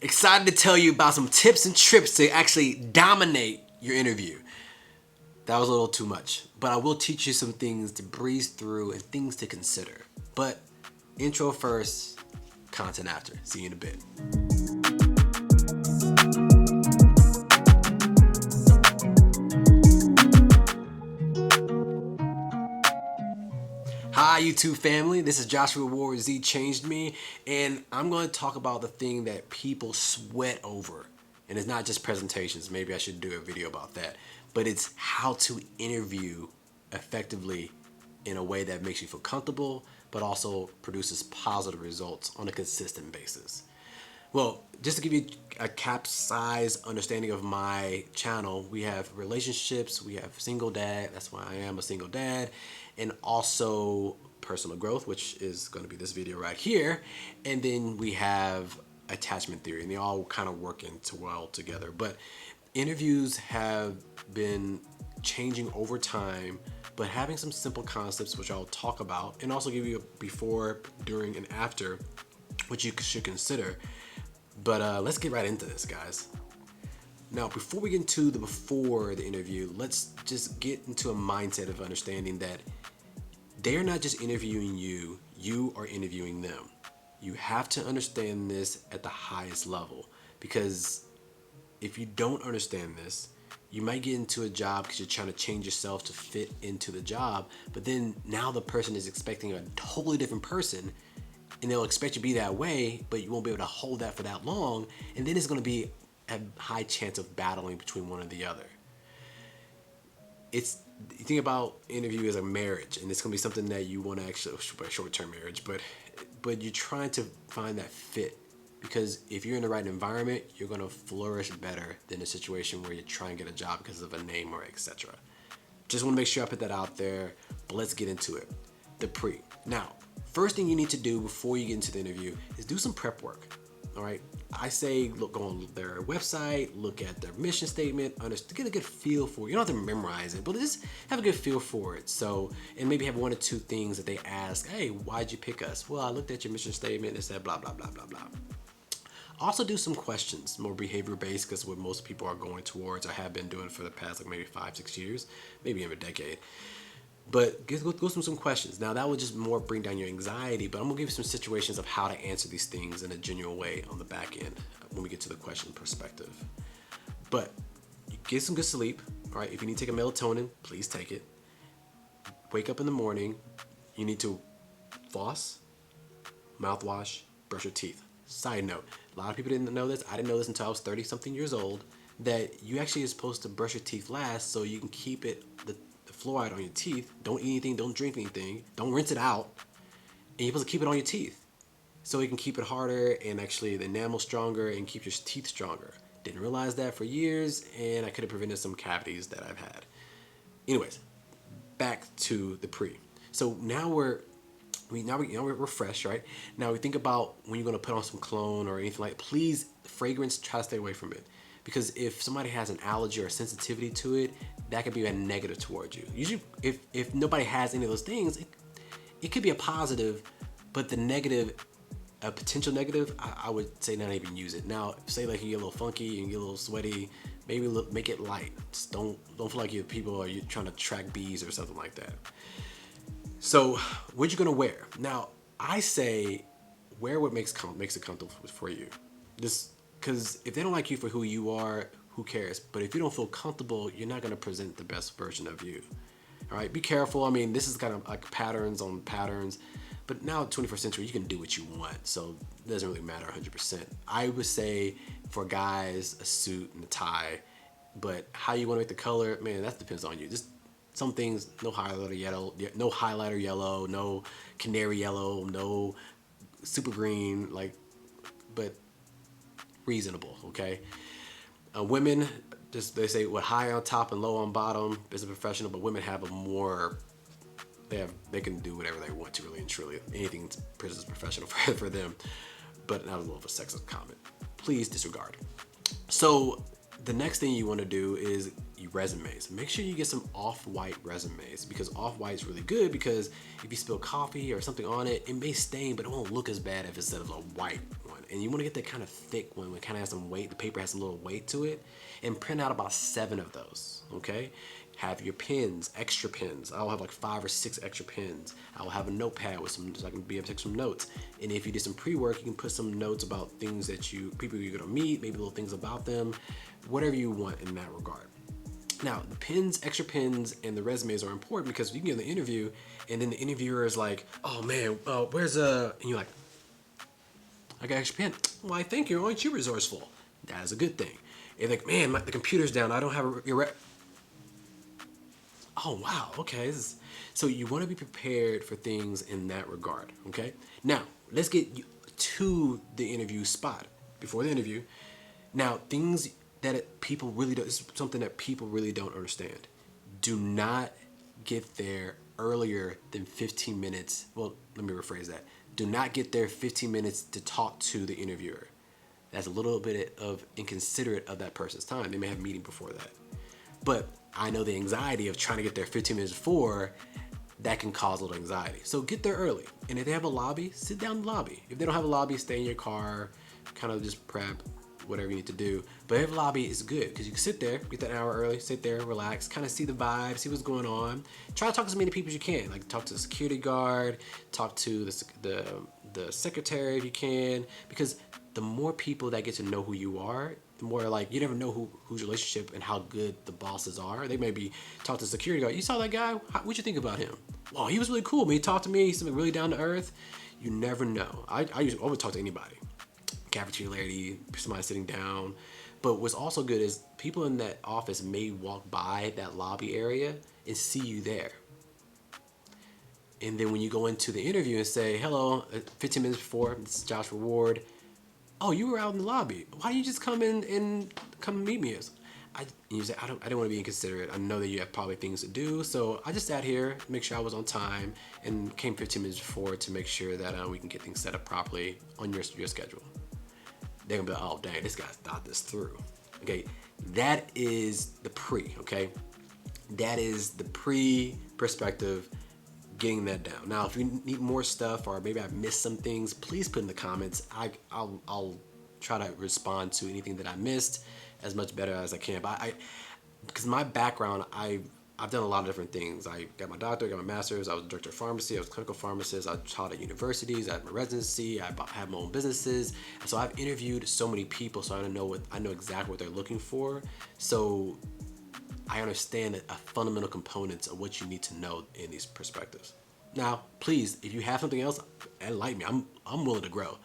excited to tell you about some tips and trips to actually dominate your interview. That was a little too much, but I will teach you some things to breeze through and things to consider. But intro first, content after. See you in a bit. Hi YouTube family, this is Joshua Ward with Z Changed Me, and I'm going to talk about the thing that people sweat over. And it's not just presentations, maybe I should do a video about that, but it's how to interview effectively in a way that makes you feel comfortable, but also produces positive results on a consistent basis. Well, just to give you a capsized understanding of my channel, we have relationships, we have single dad, that's why I am a single dad, and also personal growth, which is going to be this video right here, and then we have attachment theory, and they all kind of work into well together. But interviews have been changing over time, but having some simple concepts which I'll talk about and also give you a before, during, and after, which you should consider. But let's get right into this, guys. Now, before we get into the before the interview, let's just get into a mindset of understanding that they're not just interviewing you, you are interviewing them. You have to understand this at the highest level, because if you don't understand this, you might get into a job because you're trying to change yourself to fit into the job, but then now the person is expecting a totally different person, and they'll expect you to be that way, but you won't be able to hold that for that long, and then it's going to be a high chance of battling between one or the other. You think about interview as a marriage, and it's going to be something that you want to actually, short-term marriage, but you're trying to find that fit, because if you're in the right environment, you're going to flourish better than a situation where you're trying to get a job because of a name or etc. Just want to make sure I put that out there, but let's get into it. The pre. Now, first thing you need to do before you get into the interview is do some prep work. All right. I say go on their website, look at their mission statement, get a good feel for it. You don't have to memorize it, but just have a good feel for it. So, and maybe have one or two things that they ask. Hey, why'd you pick us? Well, I looked at your mission statement and said blah, blah, blah, blah, blah. Also do some questions, more behavior based, because what most people are going towards or have been doing for the past like maybe 5-6 years, maybe even a decade. But go through some questions. Now that will just more bring down your anxiety, but I'm gonna give you some situations of how to answer these things in a genuine way on the back end when we get to the question perspective. But you get some good sleep, all right? If you need to take a melatonin, please take it. Wake up in the morning, you need to floss, mouthwash, brush your teeth. Side note, a lot of people didn't know this. I didn't know this until I was 30 something years old, that you actually are supposed to brush your teeth last so you can keep the fluoride on your teeth. Don't eat anything, don't drink anything, don't rinse it out, and you're supposed to keep it on your teeth so you can keep it harder and actually the enamel stronger and keep your teeth stronger. Didn't realize that for years, and I could have prevented some cavities that I've had. Anyways, back to the pre. So now we're fresh, right? Now we think about when you're gonna put on some cologne or anything like. Please, fragrance, try to stay away from it, because if somebody has an allergy or sensitivity to it, that could be a negative towards you. Usually, if nobody has any of those things, it could be a positive, but the negative, a potential negative, I would say not even use it. Now, say like you get a little funky and you get a little sweaty, maybe make it light. Just don't feel like you're trying to track bees or something like that. So, what you gonna wear? Now, I say wear what makes it comfortable for you. Because if they don't like you for who you are, who cares? But if you don't feel comfortable, you're not going to present the best version of you. All right, be careful. I mean, this is kind of like patterns on patterns, but now 21st century, you can do what you want. So it doesn't really matter 100%. I would say for guys, a suit and a tie, but how you want to make the color, man, that depends on you. Just some things, no highlighter yellow, no canary yellow, no super green, but reasonable, okay? Women, just they say what high on top and low on bottom, business professional, but women have they can do whatever they want to, really and truly. Anything's business professional for them. But that was a little of a sexist comment. Please disregard. So the next thing you want to do is your resumes. Make sure you get some off-white resumes, because off-white is really good, because if you spill coffee or something on it, it may stain, but it won't look as bad if instead of a white one. and you want to get that kind of thick one, it kind of has some weight, the paper has a little weight to it, and print out about 7 of those, okay? Have your pens, extra pens. I'll have like 5 or 6 extra pens. I'll have a notepad with some, so I can be able to take some notes. And if you did some pre-work, you can put some notes about things that people you're gonna meet, maybe little things about them, whatever you want in that regard. Now, the pens, extra pens, and the resumes are important because you can get in the interview, and then the interviewer is like, "Oh man, where's and you're like, "I got extra pen." Why, thank you. Aren't you resourceful? That is a good thing. And like, "Man, the computer's down. I don't have your oh wow, okay. So you want to be prepared for things in that regard, okay? Now, let's get you to the interview spot. Before the interview, now things that people really don't, this is something that people really don't understand. Do not get there earlier than 15 minutes. Well, let me rephrase that. Do not get there 15 minutes to talk to the interviewer. That's a little bit of inconsiderate of that person's time. They may have a meeting before that. But I know the anxiety of trying to get there 15 minutes before, that can cause a little anxiety. So get there early. And if they have a lobby, sit down in the lobby. If they don't have a lobby, stay in your car, kind of just prep, whatever you need to do. But if a lobby is good, because you can sit there, get that hour early, sit there, relax, kind of see the vibe, see what's going on. Try to talk to as many people as you can. Like talk to the security guard, talk to the secretary if you can. Because the more people that get to know who you are, the more like, you never know whose relationship and how good the bosses are. They may be talk to the security guard. You saw that guy? What'd you think about him? Well, he was really cool. He talked to me. He's something really down to earth. You never know. I would talk to anybody. Cafeteria lady, somebody sitting down. But what's also good is people in that office may walk by that lobby area and see you there. And then when you go into the interview and say, "Hello, 15 minutes before, this is Joshua Ward. Oh, you were out in the lobby. Why don't you just come in and come meet me?" You say, I didn't want to be inconsiderate. I know that you have probably things to do, so I just sat here, make sure I was on time, and came 15 minutes before to make sure that we can get things set up properly on your schedule. They're gonna be like, "Oh, dang, this guy's thought this through." Okay, that is the pre. Okay, that is the pre-perspective. Getting that down. Now, if you need more stuff or maybe I missed some things, please put in the comments. I'll try to respond to anything that I missed as much better as I can. But because my background, I've done a lot of different things. I got my doctorate, got my master's. I was a director of pharmacy. I was a clinical pharmacist. I taught at universities. I had my residency. I have my own businesses. And so I've interviewed so many people, so I know exactly what they're looking for. So I understand a fundamental components of what you need to know in these perspectives. Now, please, if you have something else, enlighten me. I'm willing to grow.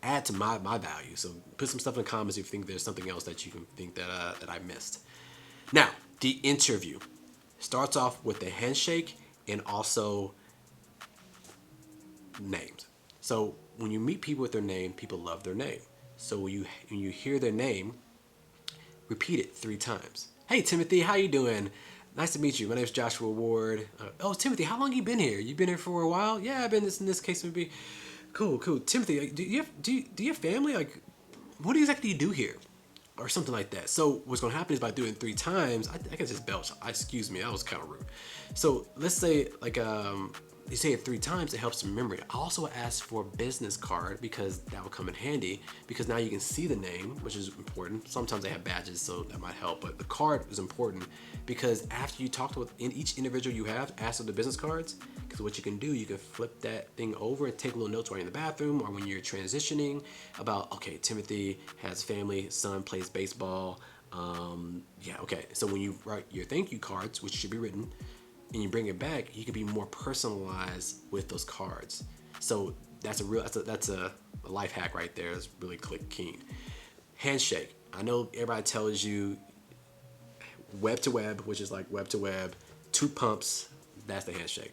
Add to my value. So put some stuff in the comments if you think there's something else that you can think that I missed. Now, the interview starts off with the handshake and also names. So when you meet people with their name, people love their name. So when you hear their name, repeat it 3 times. "Hey, Timothy, how you doing? Nice to meet you. My name is Joshua Ward." "Oh, Timothy, how long you been here? You been here for a while?" "Yeah, I've been in this case maybe." Cool. "Timothy, do you have family? Like, what exactly do you do here?" Or something like that. So what's gonna happen is by doing 3 times, I can just belch. Excuse me, that was kind of rude. So let's say like you say it 3 times, it helps memory. I also ask for a business card because that will come in handy because now you can see the name, which is important. Sometimes they have badges, so that might help, but the card is important because after you talk to each individual you have, ask for the business cards, because what you can do, you can flip that thing over and take little notes while you're in the bathroom or when you're transitioning about, okay, Timothy has family, son plays baseball. So when you write your thank you cards, which should be written, and you bring it back, you can be more personalized with those cards. So that's a life hack right there. It's really keen. Handshake. I know everybody tells you web to web, which is like web to web, 2 pumps. That's the handshake.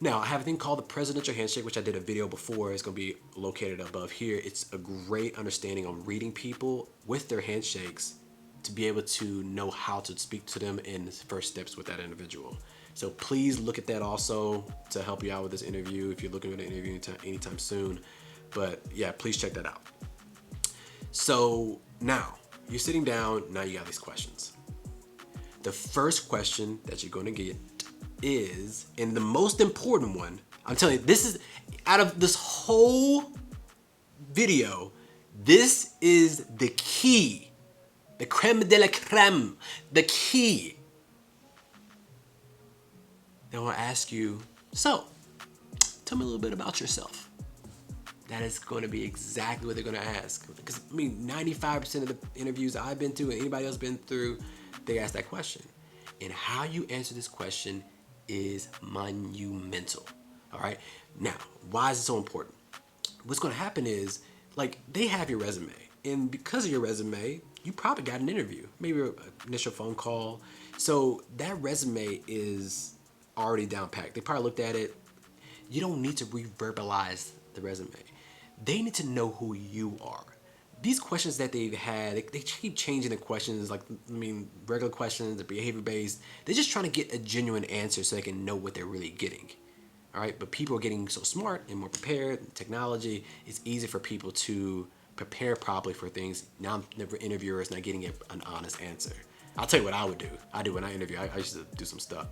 Now, I have a thing called the presidential handshake, which I did a video before. It's going to be located above here. It's a great understanding on reading people with their handshakes to be able to know how to speak to them in first steps with that individual. So please look at that also to help you out with this interview if you're looking at an interview anytime soon. But yeah, please check that out. So now you're sitting down, now you got these questions. The first question that you're going to get is, and the most important one, I'm telling you, this is out of this whole video, This is the key. The creme de la creme. The key. They want to ask you, so, tell me a little bit about yourself. That is going to be exactly what they're going to ask. Because, 95% of the interviews I've been to and anybody else been through, they ask that question. And how you answer this question is monumental. All right? Now, why is it so important? What's going to happen is, they have your resume. And because of your resume, you probably got an interview, maybe an initial phone call. So that resume is already down packed. They probably looked at it. You don't need to reverbalize the resume. They need to know who you are. These questions that they've had, they keep changing the questions, regular questions, the behavior based. They're just trying to get a genuine answer so they can know what they're really getting. All right, but people are getting so smart and more prepared. Technology, it's easy for people to prepare properly for things. Now the interviewer is not getting an honest answer. I'll tell you what I would do. I do when I interview. I used to do some stuff.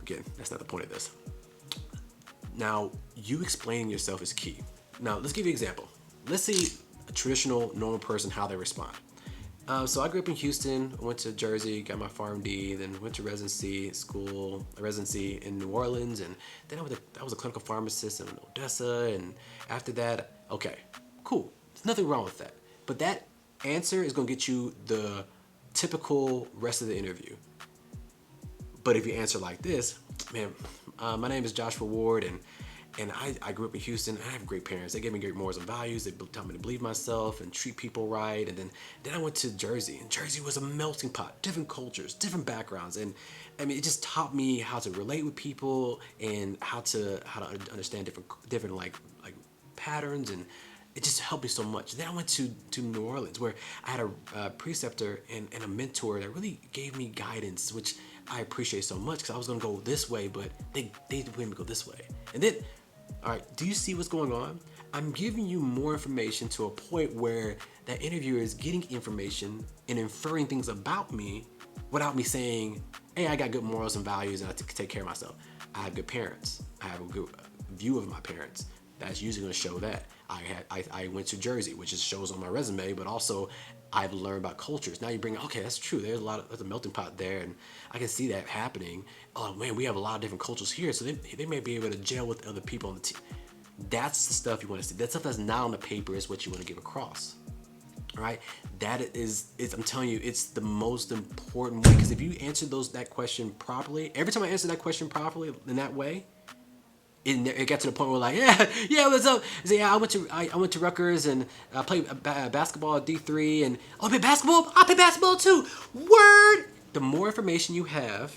Again, that's not the point of this. Now, you explaining yourself is key. Now, let's give you an example. Let's see a traditional, normal person, how they respond. So I grew up in Houston, went to Jersey, got my PharmD, then went to residency in New Orleans, and then I was a clinical pharmacist in Odessa, and after that, okay, cool. There's nothing wrong with that. But that answer is going to get you the typical rest of the interview. But if you answer like this, my name is Joshua Ward, and I grew up in Houston. I have great parents. They gave me great morals and values. They taught me to believe myself and treat people right. And then I went to Jersey, and Jersey was a melting pot, different cultures, different backgrounds. And it just taught me how to relate with people and how to understand different like patterns, and it just helped me so much. Then I went to New Orleans, where I had a preceptor and a mentor that really gave me guidance, which I appreciate so much, because I was going to go this way, but they made me go this way. And then, all right, do you see what's going on? I'm giving you more information to a point where that interviewer is getting information and inferring things about me without me saying, hey, I got good morals and values and I take care of myself. I have good parents. I have a good view of my parents. That's usually going to show that. I went to Jersey, which shows on my resume, but also I've learned about cultures. Now you bring, okay, that's true. There's a melting pot there, and I can see that happening. Oh man, we have a lot of different cultures here, so they may be able to gel with other people on the team. That's the stuff you want to see. That stuff that's not on the paper is what you want to give across. All right, that is I'm telling you, it's the most important way, because if you answer that question properly, every time I answer that question properly in that way, it got to the point where what's up? So, I went to Rutgers, and I played basketball at D3, and I play basketball. I play basketball too. Word. The more information you have,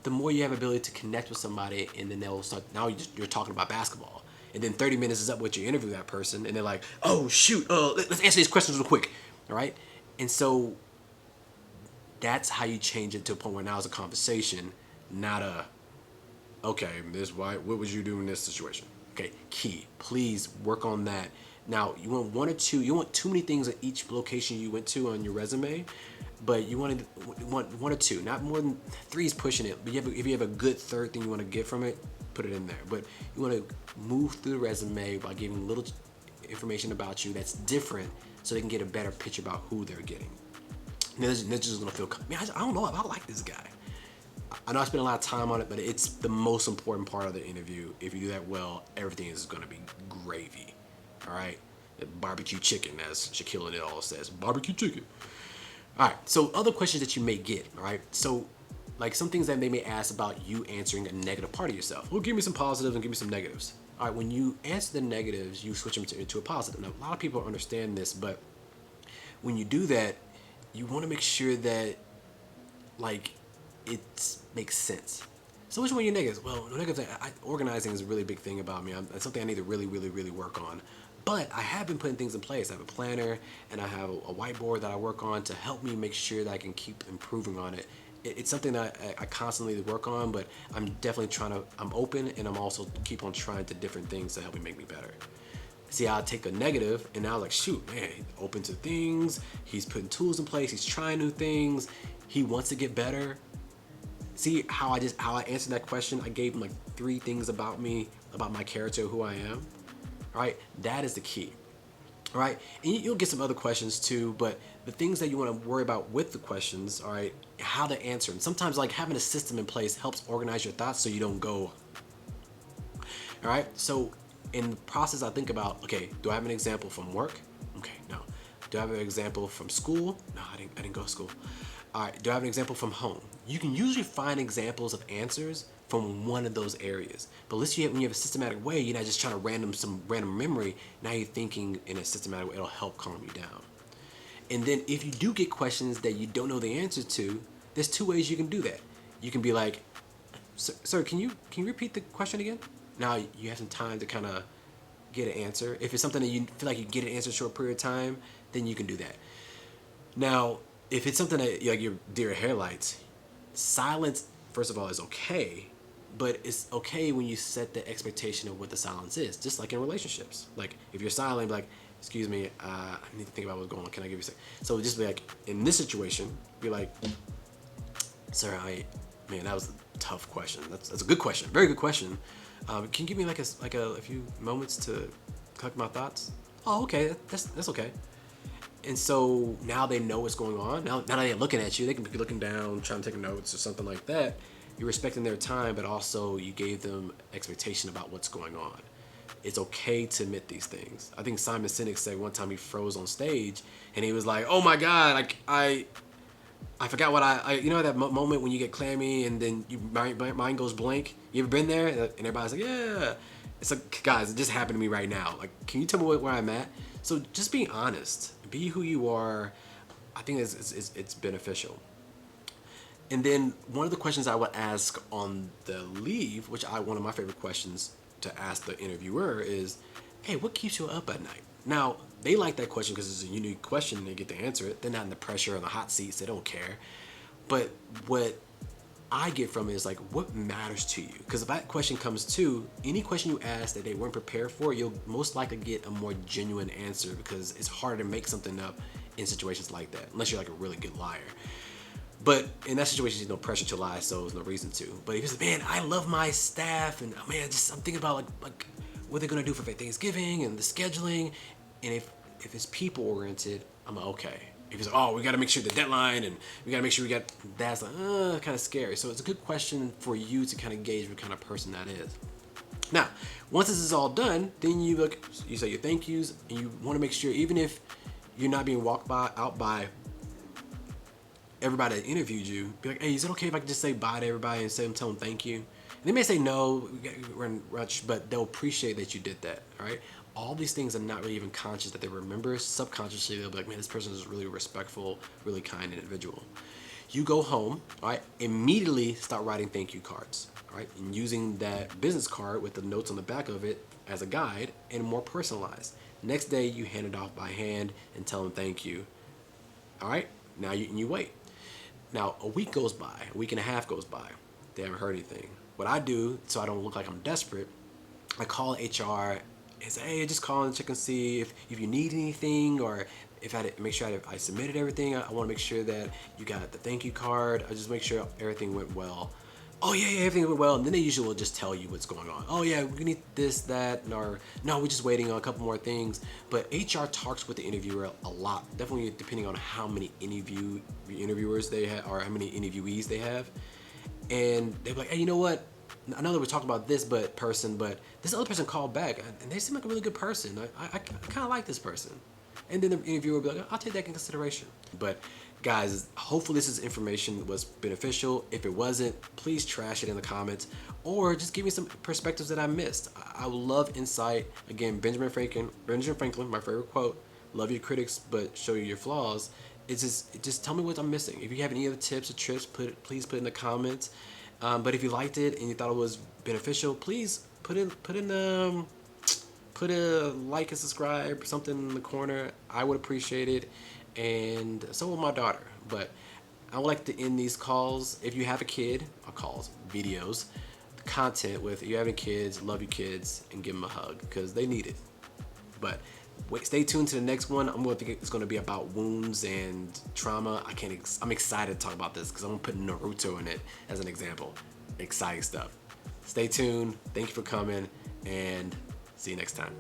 the more you have ability to connect with somebody, and then they'll start. Now you're talking about basketball, and then 30 minutes is up with you interview that person, and they're like, oh shoot, let's answer these questions real quick, all right? And so that's how you change it to a point where now it's a conversation, not a okay, what would you do in this situation? Okay, key. Please work on that. Now, you want too many things at each location you went to on your resume, but you want one or two, not more than three is pushing it. But if you have a good third thing you want to get from it, put it in there. But you want to move through the resume by giving little information about you that's different, so they can get a better picture about who they're getting. And they're just gonna feel, man, I don't know if I like this guy. I know I spent a lot of time on it, but it's the most important part of the interview. If you do that well, everything is going to be gravy. All right? Barbecue chicken, as Shaquille O'Neal says. Barbecue chicken. All right. So other questions that you may get. All right. So some things that they may ask about you answering a negative part of yourself. Well, give me some positives and give me some negatives. All right. When you answer the negatives, you switch them into a positive. Now, a lot of people understand this, but when you do that, you want to make sure that it makes sense. So which one are your negatives? Well, negatives, organizing is a really big thing about me. It's something I need to really, really, really work on. But I have been putting things in place. I have a planner, and I have a whiteboard that I work on to help me make sure that I can keep improving on it. It's something that I constantly work on, but I'm definitely I'm open, and I'm also keep on trying to different things to help me make me better. See, I'll take a negative, and now shoot, man, he's open to things. He's putting tools in place. He's trying new things. He wants to get better. See how I answered that question? I gave him 3 things about me, about my character, who I am. All right, that is the key. All right, and you'll get some other questions too, but the things that you want to worry about with the questions, all right, how to answer. And sometimes like having a system in place helps organize your thoughts so you don't go. All right, so in the process, I think about, okay, do I have an example from work? Okay, no. Do I have an example from school? No, I didn't go to school. All right, do I have an example from home? You can usually find examples of answers from one of those areas. But when you have a systematic way, you're not just trying to some random memory. Now you're thinking in a systematic way. It'll help calm you down. And then if you do get questions that you don't know the answer to, there's two ways you can do that. You can be like, sir, can you repeat the question again? Now you have some time to kind of get an answer. If it's something that you feel like you get an answer in a short period of time, then you can do that. Now, if it's something that like your deer headlights, silence first of all is okay, but it's okay when you set the expectation of what the silence is. Just like in relationships, like if you're silent, like, excuse me, I need to think about what's going on. Can I give you a second? So just be like, in this situation, be like, sir, man, that was a tough question. That's a good question, very good question. Can you give me like a few moments to collect my thoughts? Oh, okay, that's okay. And so now they know what's going on. Now they're looking at you. They can be looking down, trying to take notes or something like that. You're respecting their time, but also you gave them expectation about what's going on. It's okay to admit these things. I think Simon Sinek said one time he froze on stage and he was like, "Oh my God, like I forgot what I you know that moment when you get clammy and then your mind goes blank. You ever been there?" And everybody's like, "Yeah." It's like, guys, it just happened to me right now. Like, can you tell me where I'm at? So just be honest, be who you are. I think it's beneficial. And then one of the questions I would ask on the leave, one of my favorite questions to ask the interviewer is, "Hey, what keeps you up at night?" Now they like that question because it's a unique question and they get to answer it. They're not in the pressure or the hot seats. They don't care. But what I get from it is like, what matters to you? Because if that question comes to any question you ask that they weren't prepared for, you'll most likely get a more genuine answer because it's harder to make something up in situations like that, unless you're like a really good liar. But in that situation, there's no pressure to lie, so there's no reason to. But if you say, "Man, I love my staff, and man, I'm thinking about like what they're gonna do for Thanksgiving and the scheduling," and if it's people oriented, I'm like, okay. If it's like, "Oh, we got to make sure the deadline, and we got to make sure we got," that's like, kind of scary. So it's a good question for you to kind of gauge what kind of person that is. Now, once this is all done, then you say your thank yous, and you want to make sure, even if you're not being out by everybody that interviewed you, be like, "Hey, is it okay if I can just say bye to everybody and tell them thank you?" And they may say no, we're in rush, but they'll appreciate that you did that. All right. All these things are not really even conscious that they remember. Subconsciously, they'll be like, "Man, this person is really respectful, really kind individual." You go home, all right, immediately start writing thank you cards, all right, and using that business card with the notes on the back of it as a guide and more personalized. Next day, you hand it off by hand and tell them thank you. All right, now you wait. Now, a week goes by, a week and a half goes by. They haven't heard anything. What I do, so I don't look like I'm desperate, I call HR and say, "Hey, just call and check and see if you need anything, or if make sure I submitted everything. I want to make sure that you got the thank you card. I just make sure everything went well." "Oh yeah, everything went well." And then they usually will just tell you what's going on. "Oh yeah, we need this, that, or no, we're just waiting on a couple more things." But HR talks with the interviewer a lot, definitely depending on how many interviewers they have or how many interviewees they have. And they're like, "Hey, you know what? I know that we're talking about this but this other person called back and they seem like a really good person. I kind of like this person." And then the interviewer will be like, "I'll take that in consideration." But guys, hopefully this information was beneficial. If it wasn't, please trash it in the comments or just give me some perspectives that I missed. I would love insight. Again, Benjamin Franklin, my favorite quote: "Love your critics, but show you your flaws." It's just tell me what I'm missing. If you have any other tips or tricks, please put in the comments. But if you liked it and you thought it was beneficial, please put a like and subscribe, something in the corner. I would appreciate it, and so will my daughter. But I would like to end these calls. If you have a kid, or calls, videos, content with, if you have any kids, love your kids, and give them a hug because they need it. But stay tuned to the next one. It's going to be about wounds and trauma. I'm excited to talk about this because I'm going to put Naruto in it as an example. Exciting stuff. Stay tuned. Thank you for coming, and see you next time.